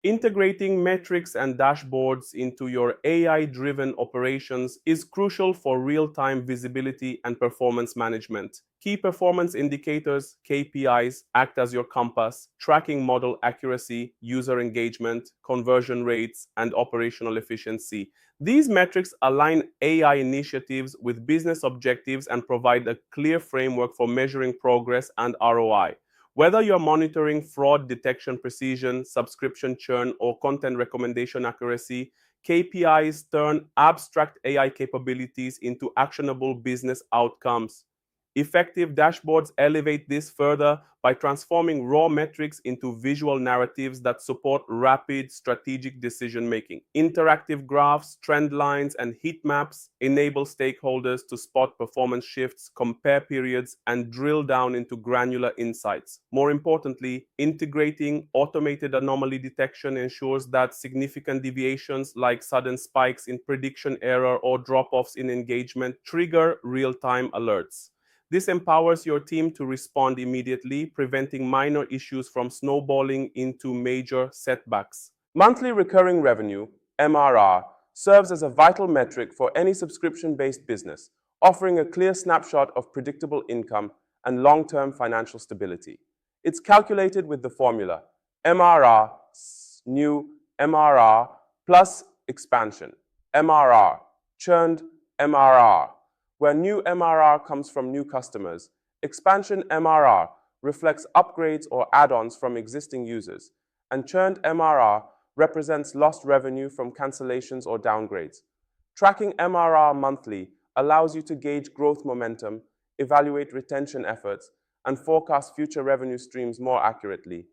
Integrating metrics and dashboards into your AI-driven operations is crucial for real-time visibility and performance management. Key performance indicators, KPIs, act as your compass, tracking model accuracy, user engagement, conversion rates, and operational efficiency. These metrics align AI initiatives with business objectives and provide a clear framework for measuring progress and ROI. Whether you're monitoring fraud detection precision, subscription churn, or content recommendation accuracy, KPIs turn abstract AI capabilities into actionable business outcomes. Effective dashboards elevate this further by transforming raw metrics into visual narratives that support rapid strategic decision making. Interactive graphs, trend lines, and heat maps enable stakeholders to spot performance shifts, compare periods, and drill down into granular insights. More importantly, integrating automated anomaly detection ensures that significant deviations like sudden spikes in prediction error or drop-offs in engagement trigger real-time alerts. This empowers your team to respond immediately, preventing minor issues from snowballing into major setbacks. Monthly recurring revenue, MRR, serves as a vital metric for any subscription-based business, offering a clear snapshot of predictable income and long-term financial stability. It's calculated with the formula MRR, new MRR, plus expansion, MRR, churned MRR, where new MRR comes from new customers. Expansion MRR reflects upgrades or add-ons from existing users, and churned MRR represents lost revenue from cancellations or downgrades. Tracking MRR monthly allows you to gauge growth momentum, evaluate retention efforts, and forecast future revenue streams more accurately.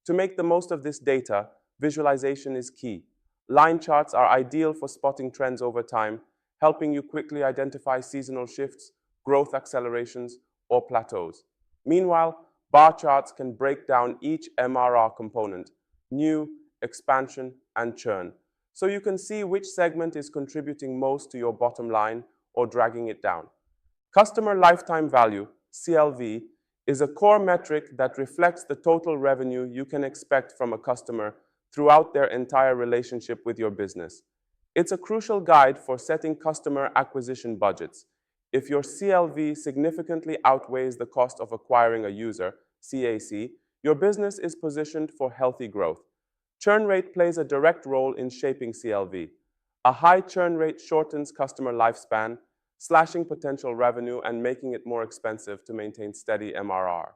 To make the most of this data, visualization is key. Line charts are ideal for spotting trends over time, helping you quickly identify seasonal shifts, growth accelerations, or plateaus. Meanwhile, bar charts can break down each MRR component, new, expansion, and churn, so you can see which segment is contributing most to your bottom line or dragging it down. Customer lifetime value, CLV, is a core metric that reflects the total revenue you can expect from a customer throughout their entire relationship with your business. It's a crucial guide for setting customer acquisition budgets. If your CLV significantly outweighs the cost of acquiring a user, CAC, your business is positioned for healthy growth. Churn rate plays a direct role in shaping CLV. A high churn rate shortens customer lifespan, slashing potential revenue and making it more expensive to maintain steady MRR.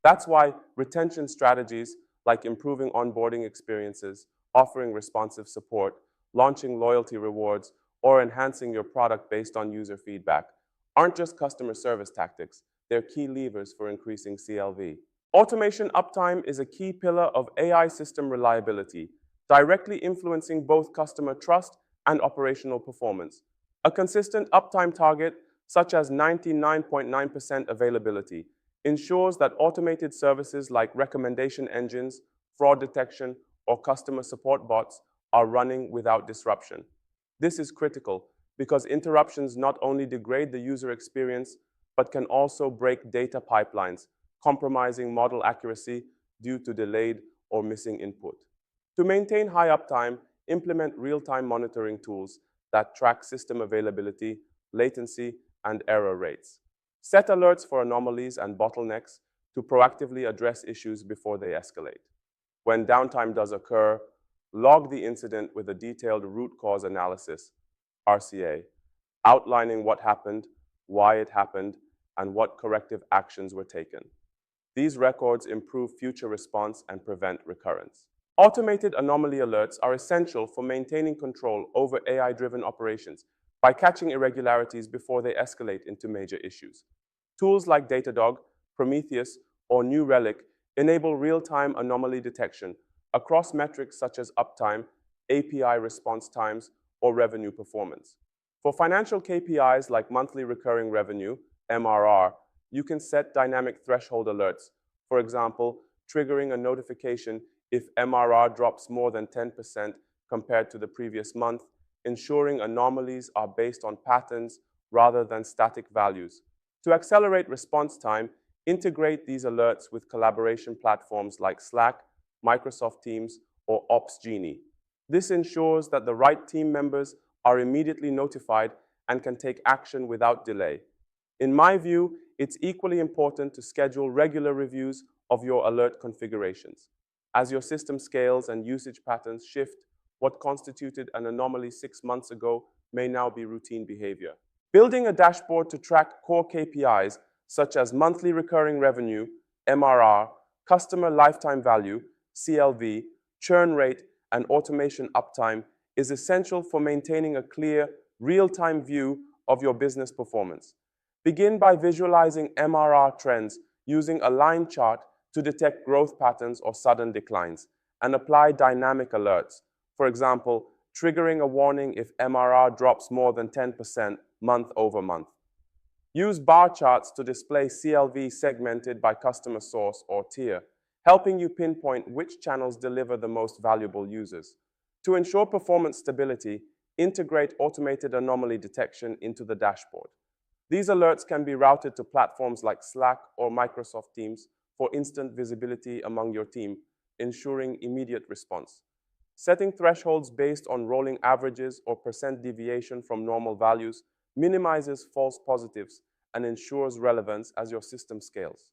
That's why retention strategies like improving onboarding experiences, offering responsive support, launching loyalty rewards, or enhancing your product based on user feedback aren't just customer service tactics, they're key levers for increasing CLV. Automation uptime is a key pillar of AI system reliability, directly influencing both customer trust and operational performance. A consistent uptime target, such as 99.9% availability, ensures that automated services like recommendation engines, fraud detection, or customer support bots are running without disruption. This is critical because interruptions not only degrade the user experience, but can also break data pipelines, compromising model accuracy due to delayed or missing input. To maintain high uptime, implement real-time monitoring tools that track system availability, latency, and error rates. Set alerts for anomalies and bottlenecks to proactively address issues before they escalate. When downtime does occur, log the incident with a detailed root cause analysis, RCA, outlining what happened, why it happened, and what corrective actions were taken. These records improve future response and prevent recurrence. Automated anomaly alerts are essential for maintaining control over AI-driven operations by catching irregularities before they escalate into major issues. Tools like Datadog, Prometheus, or New Relic enable real-time anomaly detection across metrics such as uptime, API response times, or revenue performance. For financial KPIs like monthly recurring revenue, MRR, you can set dynamic threshold alerts, for example, triggering a notification if MRR drops more than 10% compared to the previous month, ensuring anomalies are based on patterns rather than static values. To accelerate response time, integrate these alerts with collaboration platforms like Slack, Microsoft Teams, or Ops Genie. This ensures that the right team members are immediately notified and can take action without delay. In my view, it's equally important to schedule regular reviews of your alert configurations. As your system scales and usage patterns shift, what constituted an anomaly 6 months ago may now be routine behavior. Building a dashboard to track core KPIs such as monthly recurring revenue, MRR, customer lifetime value, CLV, churn rate, and automation uptime is essential for maintaining a clear, real-time view of your business performance. Begin by visualizing MRR trends using a line chart to detect growth patterns or sudden declines, and apply dynamic alerts. For example, triggering a warning if MRR drops more than 10% month over month. Use bar charts to display CLV segmented by customer source or tier, helping you pinpoint which channels deliver the most valuable users. To ensure performance stability, integrate automated anomaly detection into the dashboard. These alerts can be routed to platforms like Slack or Microsoft Teams for instant visibility among your team, ensuring immediate response. Setting thresholds based on rolling averages or percent deviation from normal values minimizes false positives and ensures relevance as your system scales.